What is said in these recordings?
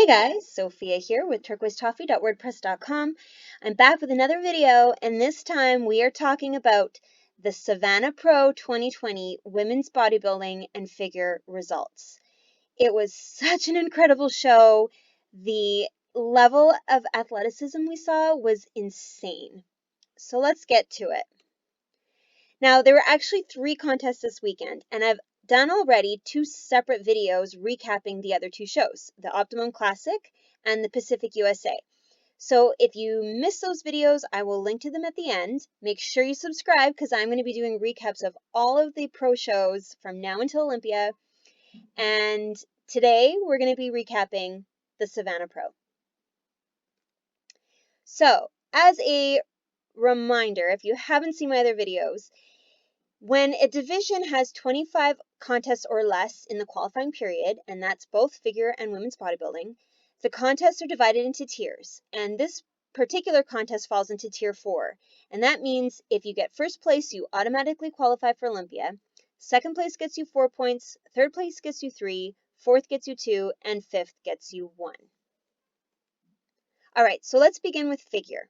Hey guys, Sophia here with turquoisetoffee.wordpress.com. I'm back with another video, and this time we are talking about the Savannah Pro 2020 Women's Bodybuilding and Figure results. It was such an incredible show. The level of athleticism we saw was insane. So let's get to it. Now, there were actually 3 contests this weekend, and I've done already 2 separate videos recapping the other 2 shows, the Optimum Classic and the Pacific USA. So if you missed those videos, I will link to them at the end. Make sure you subscribe because I'm going to be doing recaps of all of the pro shows from now until Olympia. And today we're going to be recapping the Savannah Pro. So as a reminder, if you haven't seen my other videos, when a division has 25 contests or less in the qualifying period, and that's both figure and women's bodybuilding, the contests are divided into tiers, and this particular contest falls into tier 4, and that means if you get first place, you automatically qualify for Olympia, second place gets you 4 points, third place gets you 3, fourth gets you 2, and fifth gets you 1. All right, so let's begin with figure.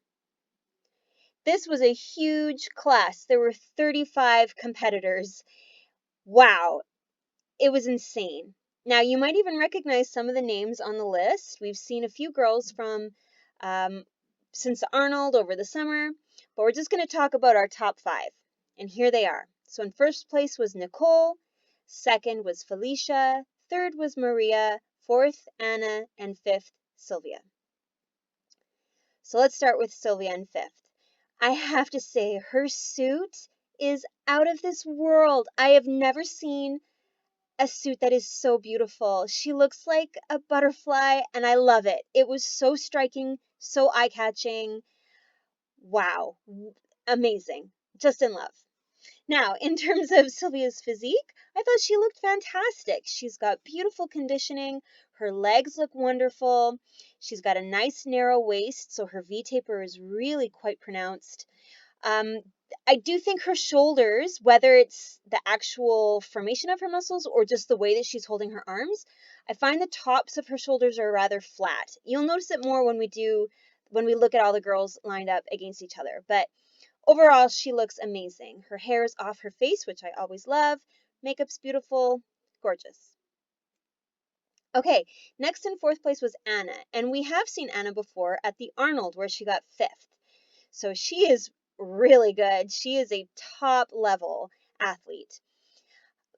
This was a huge class. There were 35 competitors. Wow, it was insane. Now, you might even recognize some of the names on the list. We've seen a few girls from since Arnold over the summer, but we're just going to talk about our top 5. And here they are. So in first place was Nicole, second was Felicia, third was Maria, fourth Anna, and fifth Sylvia. So let's start with Sylvia in fifth. I have to say, her suit is out of this world. I have never seen a suit that is so beautiful. She looks like a butterfly, and I love it. It was so striking, so eye-catching. Wow, amazing. Just in love. Now, in terms of Sylvia's physique, I thought she looked fantastic. She's got beautiful conditioning. Her legs look wonderful. She's got a nice narrow waist, so her V-taper is really quite pronounced. I do think her shoulders, whether it's the actual formation of her muscles or just the way that she's holding her arms, I find the tops of her shoulders are rather flat. You'll notice it more when we look at all the girls lined up against each other. But overall, she looks amazing. Her hair is off her face, which I always love. Makeup's beautiful, gorgeous. Okay, next in fourth place was Anna, and we have seen Anna before at the Arnold where she got 5th. So she is really good. She is a top level athlete.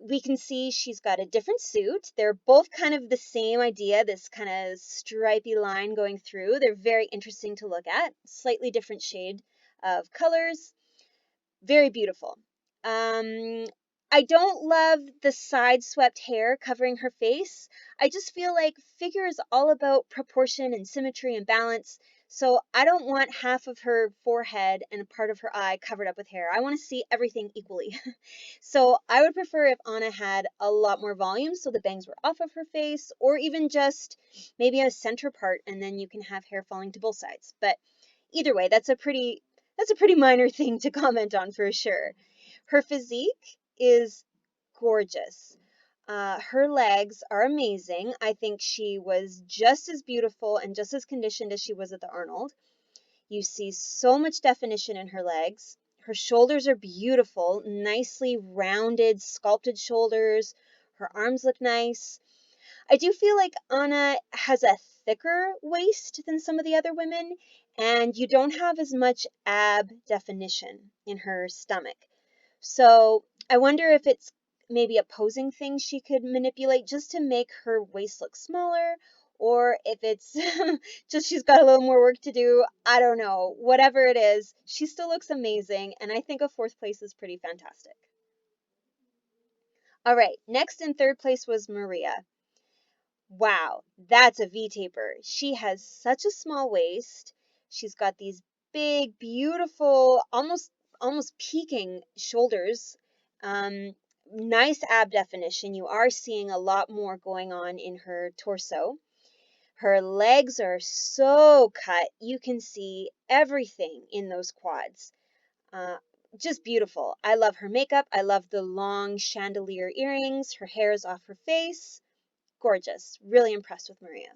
We can see she's got a different suit. They're both kind of the same idea, this kind of stripy line going through. They're very interesting to look at. Slightly different shade of colors. Very beautiful. I don't love the side swept hair covering her face. I just feel like figure is all about proportion and symmetry and balance. So I don't want half of her forehead and a part of her eye covered up with hair. I want to see everything equally. So I would prefer if Anna had a lot more volume so the bangs were off of her face, or even just maybe a center part and then you can have hair falling to both sides. But either way, that's a pretty minor thing to comment on for sure. Her physique is gorgeous. Her legs are amazing. I think she was just as beautiful and just as conditioned as she was at the Arnold. You see so much definition in her legs. Her shoulders are beautiful, nicely rounded, sculpted shoulders. Her arms look nice. I do feel like Anna has a thicker waist than some of the other women, and you don't have as much ab definition in her stomach. So I wonder if it's maybe a posing thing she could manipulate just to make her waist look smaller, or if it's just she's got a little more work to do. I don't know. Whatever it is, she still looks amazing, and I think a 4th place is pretty fantastic. All right, next in 3rd place was Maria. Wow, that's a V-taper. She has such a small waist. She's got these big, beautiful, almost peaking shoulders. Nice ab definition. You are seeing a lot more going on in her torso. Her legs are so cut. You can see everything in those quads. Just beautiful. I love her makeup. I love the long chandelier earrings. Her hair is off her face. Gorgeous. Really impressed with Maria.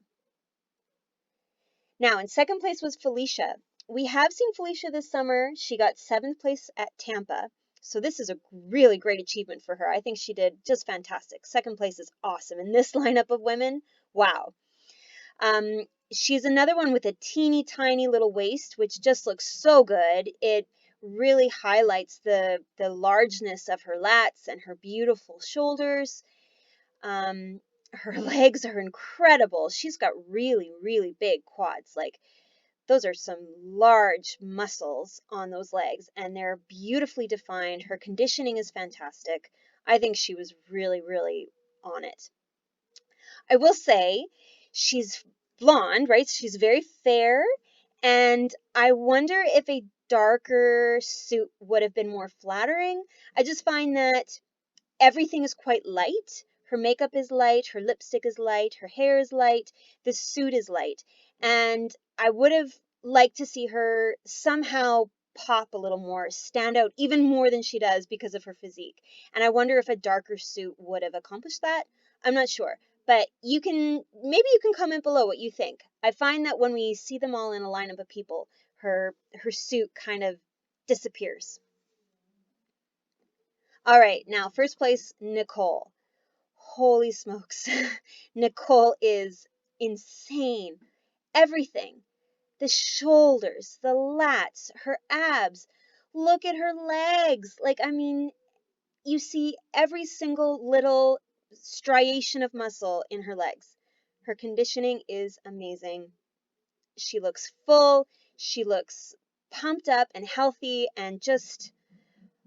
Now, in second place was Felicia. We have seen Felicia this summer. She got 7th place at Tampa. So this is a really great achievement for her. I think she did just fantastic. Second place is awesome. In this lineup of women, wow. She's another one with a teeny tiny little waist, which just looks so good. It really highlights the largeness of her lats and her beautiful shoulders. Her legs are incredible. She's got really, really big quads. Like, those are some large muscles on those legs, and they're beautifully defined. Her conditioning is fantastic. I think she was really, really on it. I will say she's blonde, right? She's very fair, and I wonder if a darker suit would have been more flattering. I just find that everything is quite light. Her makeup is light, her lipstick is light, her hair is light, the suit is light. And I would have liked to see her somehow pop a little more, stand out even more than she does because of her physique. And I wonder if a darker suit would have accomplished that. I'm not sure. But maybe you can comment below what you think. I find that when we see them all in a lineup of people, her suit kind of disappears. All right, now first place, Nicole. Holy smokes. Nicole is insane. Everything. The shoulders, the lats, her abs. Look at her legs. Like, I mean, you see every single little striation of muscle in her legs. Her conditioning is amazing. She looks full. She looks pumped up and healthy and just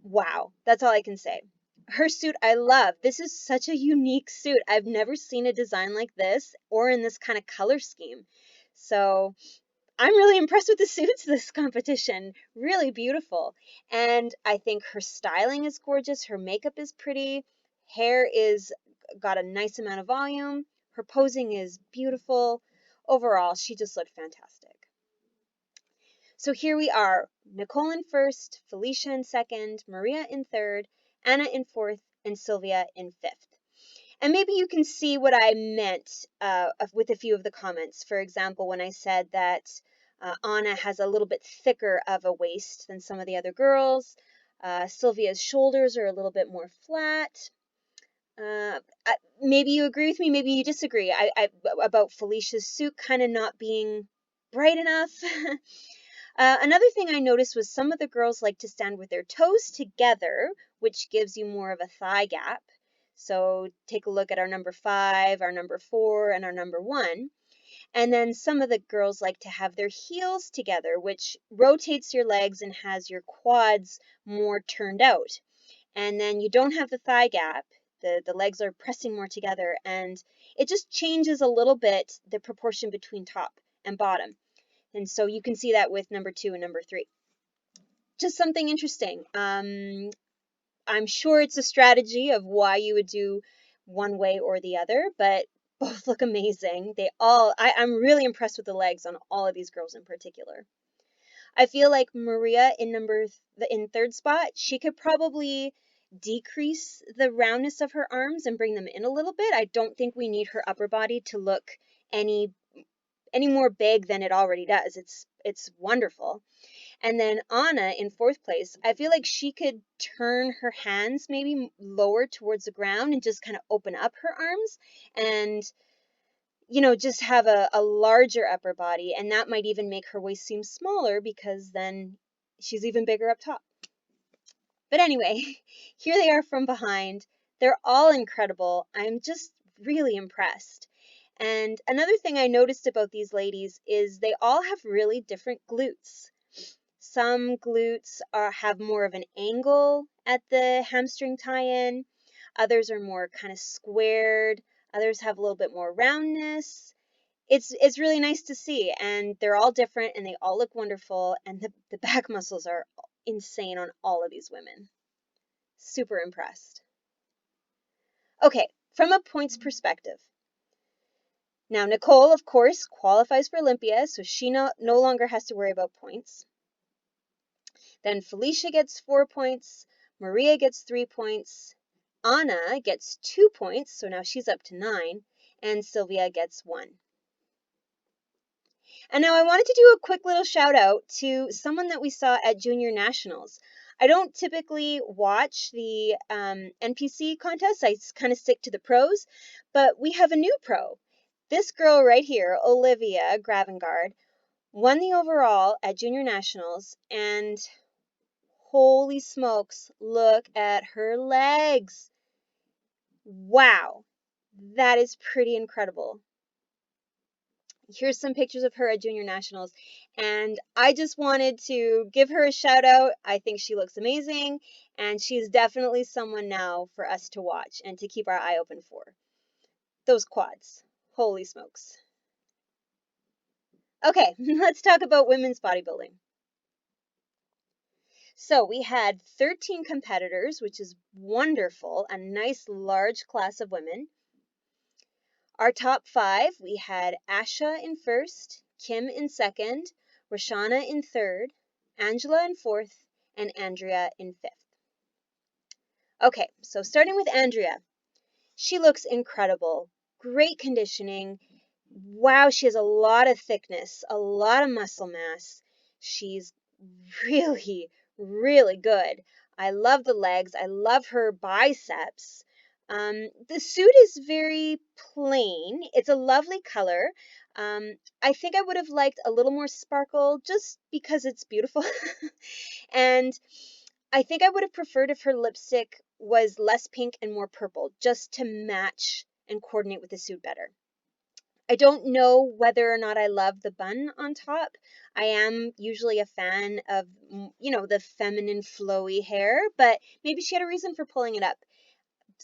wow. That's all I can say. Her suit, I love. This is such a unique suit. I've never seen a design like this or in this kind of color scheme. So I'm really impressed with the suits this competition. Really beautiful. And I think her styling is gorgeous. Her makeup is pretty. Hair is got a nice amount of volume. Her posing is beautiful. Overall, she just looked fantastic. So here we are, Nicole in first, Felicia in second, Maria in third, Anna in fourth, and Sylvia in fifth. And maybe you can see what I meant with a few of the comments. For example, when I said that Anna has a little bit thicker of a waist than some of the other girls. Sylvia's shoulders are a little bit more flat. Maybe you agree with me, maybe you disagree. About Felicia's suit kind of not being bright enough. Another thing I noticed was some of the girls like to stand with their toes together, which gives you more of a thigh gap. So take a look at our number 5, our number 4, and our number 1. And then some of the girls like to have their heels together, which rotates your legs and has your quads more turned out. And then you don't have the thigh gap. The legs are pressing more together, and it just changes a little bit the proportion between top and bottom. And so you can see that with number 2 and number 3. Just something interesting. I'm sure it's a strategy of why you would do one way or the other, but both look amazing. I'm really impressed with the legs on all of these girls in particular. I feel like Maria in third spot, she could probably decrease the roundness of her arms and bring them in a little bit. I don't think we need her upper body to look any more big than it already does. It's wonderful. And then Anna in fourth place, I feel like she could turn her hands maybe lower towards the ground and just kind of open up her arms and, just have a larger upper body. And that might even make her waist seem smaller because then she's even bigger up top. But anyway, here they are from behind. They're all incredible. I'm just really impressed. And another thing I noticed about these ladies is they all have really different glutes. Some glutes have more of an angle at the hamstring tie-in. Others are more kind of squared. Others have a little bit more roundness. It's really nice to see, and they're all different, and they all look wonderful, and the back muscles are insane on all of these women. Super impressed. Okay, from a points perspective. Now, Nicole, of course, qualifies for Olympia, so she no longer has to worry about points. Then Felicia gets 4 points, Maria gets 3 points, Anna gets 2 points, so now she's up to 9, and Sylvia gets 1. And now I wanted to do a quick little shout out to someone that we saw at Junior Nationals. I don't typically watch the NPC contests. I kind of stick to the pros, but we have a new pro. This girl right here, Olivia Gravengard, won the overall at Junior Nationals, and holy smokes, look at her legs. Wow, that is pretty incredible. Here's some pictures of her at Junior Nationals, and I just wanted to give her a shout out. I think she looks amazing, and she's definitely someone now for us to watch and to keep our eye open for. Those quads, holy smokes. Okay, let's talk about women's bodybuilding. So we had 13 competitors, which is wonderful, a nice large class of women. Our top 5, we had Asha in first, Kim in second, Roshana in third, Angela in fourth, and Andrea in fifth. Okay, so starting with Andrea. She looks incredible. Great conditioning. Wow, she has a lot of thickness, a lot of muscle mass. She's really, really good. I love the legs. I love her biceps. The suit is very plain. It's a lovely color. I think I would have liked a little more sparkle just because it's beautiful. And I think I would have preferred if her lipstick was less pink and more purple, just to match and coordinate with the suit better. I don't know whether or not I love the bun on top. I am usually a fan of, the feminine flowy hair, but maybe she had a reason for pulling it up.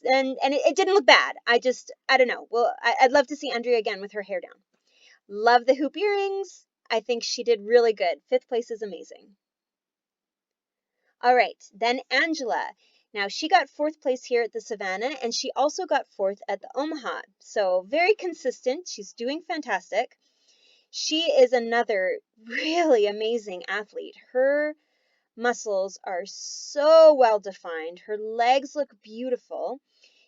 And it didn't look bad. I don't know. Well, I'd love to see Andrea again with her hair down. Love the hoop earrings. I think she did really good. 5th place is amazing. All right, then Angela. Now, she got 4th place here at the Savannah, and she also got 4th at the Omaha. So very consistent. She's doing fantastic. She is another really amazing athlete. Her muscles are so well defined. Her legs look beautiful.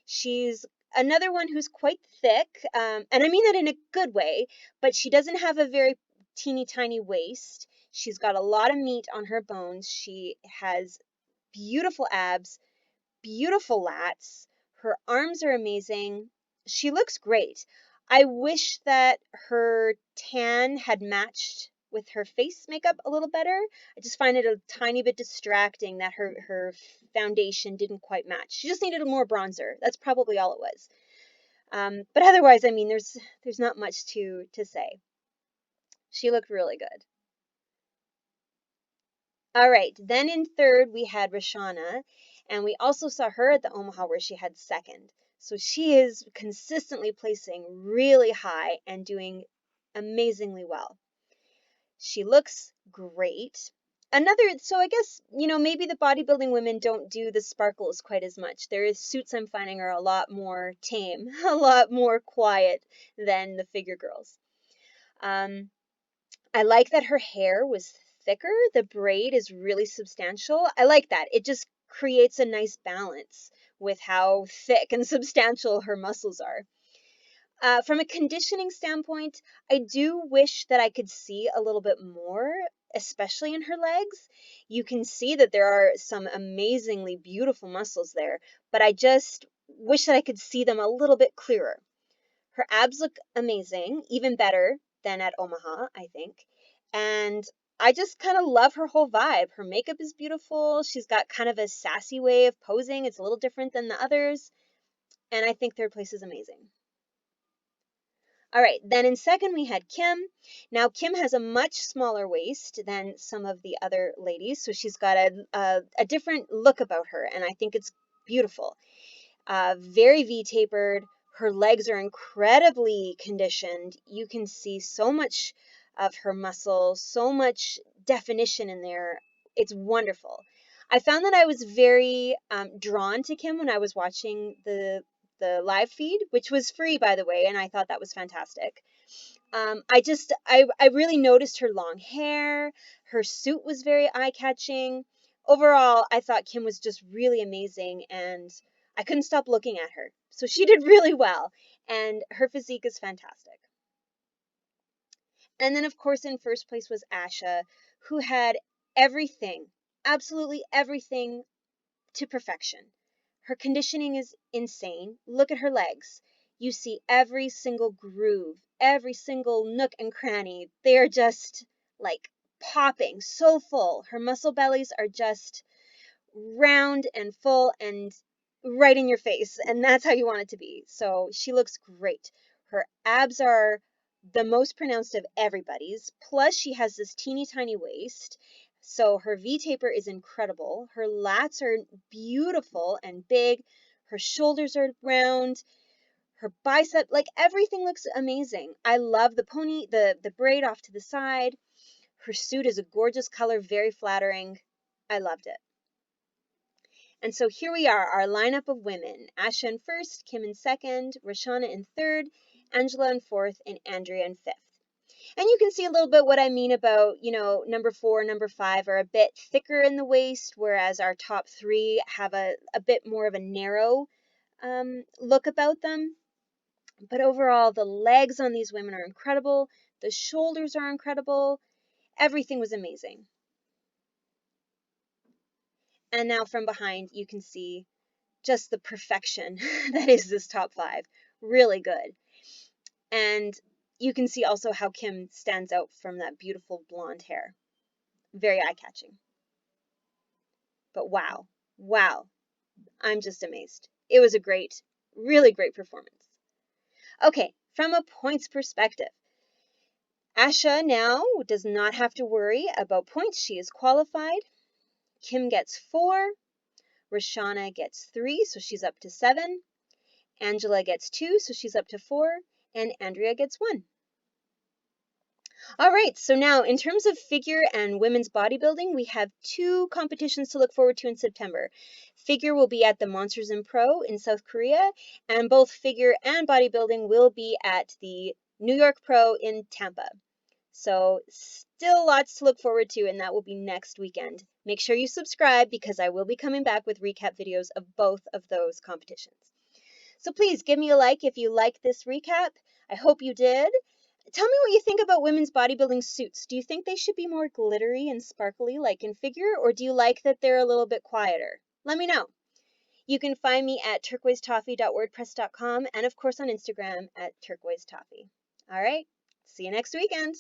She's another one who's quite thick, and I mean that in a good way, but she doesn't have a very teeny tiny waist. She's got a lot of meat on her bones. She has beautiful abs, beautiful lats. Her arms are amazing. She looks great. I wish that her tan had matched with her face makeup a little better. I just find it a tiny bit distracting that her foundation didn't quite match. She just needed more bronzer. That's probably all it was. But otherwise, I mean, there's not much to say. She looked really good. All right, then in third, we had Roshana, and we also saw her at the Omaha where she had second. So she is consistently placing really high and doing amazingly well. She looks great. So I guess, maybe the bodybuilding women don't do the sparkles quite as much. There is suits I'm finding are a lot more tame, a lot more quiet than the figure girls. I like that her hair was thicker. The braid is really substantial. I like that. It just creates a nice balance with how thick and substantial her muscles are. From a conditioning standpoint, I do wish that I could see a little bit more, especially in her legs. You can see that there are some amazingly beautiful muscles there, but I just wish that I could see them a little bit clearer. Her abs look amazing, even better than at Omaha, I think. And I just kind of love her whole vibe. Her makeup is beautiful. She's got kind of a sassy way of posing. It's a little different than the others. And I think 3rd place is amazing. All right, then in second we had Kim. Now Kim has a much smaller waist than some of the other ladies, so she's got a different look about her, and I think it's beautiful. Very V-tapered. Her legs are incredibly conditioned. You can see so much of her muscle, so much definition in there. It's wonderful. I found that I was very drawn to Kim when I was watching the live feed, which was free, by the way, and I thought that was fantastic. I really noticed her long hair. Her suit was very eye-catching. Overall, I thought Kim was just really amazing, and I couldn't stop looking at her. So she did really well, and her physique is fantastic. And then, of course, in first place was Asha, who had everything, absolutely everything to perfection. Her conditioning is insane. Look at her legs. You see every single groove, every single nook and cranny. They are just like popping, so full. Her muscle bellies are just round and full and right in your face, and that's how you want it to be. So she looks great. Her abs are the most pronounced of everybody's, plus she has this teeny tiny waist, so her V-taper is incredible. Her lats are beautiful and big. Her shoulders are round. Her bicep, like everything looks amazing. I love the pony, the braid off to the side. Her suit is a gorgeous color, very flattering. I loved it. And so here we are, our lineup of women. Asha in first, Kim in second, Roshana in third, Angela in fourth, and Andrea in fifth. And you can see a little bit what I mean about, number 4, number 5 are a bit thicker in the waist, whereas our top 3 have a bit more of a narrow look about them. But overall, the legs on these women are incredible. The shoulders are incredible. Everything was amazing. And now from behind, you can see just the perfection that is this top 5. Really good. And you can see also how Kim stands out from that beautiful blonde hair. Very eye-catching. But wow, I'm just amazed. It was a great, really great performance. Okay, from a points perspective, Asha now does not have to worry about points. She is qualified. Kim gets 4. Roshana gets 3, so she's up to 7. Angela gets 2, so she's up to 4. And Andrea gets 1. All right, so now in terms of figure and women's bodybuilding, we have 2 competitions to look forward to in September. Figure will be at the Monsters in Pro in South Korea, and both figure and bodybuilding will be at the New York Pro in Tampa. So still lots to look forward to, and that will be next weekend. Make sure you subscribe because I will be coming back with recap videos of both of those competitions. So please give me a like if you like this recap. I hope you did. Tell me what you think about women's bodybuilding suits. Do you think they should be more glittery and sparkly like in figure, or do you like that they're a little bit quieter? Let me know. You can find me at turquoisetoffee.wordpress.com and of course on Instagram at turquoisetoffee. All right, see you next weekend.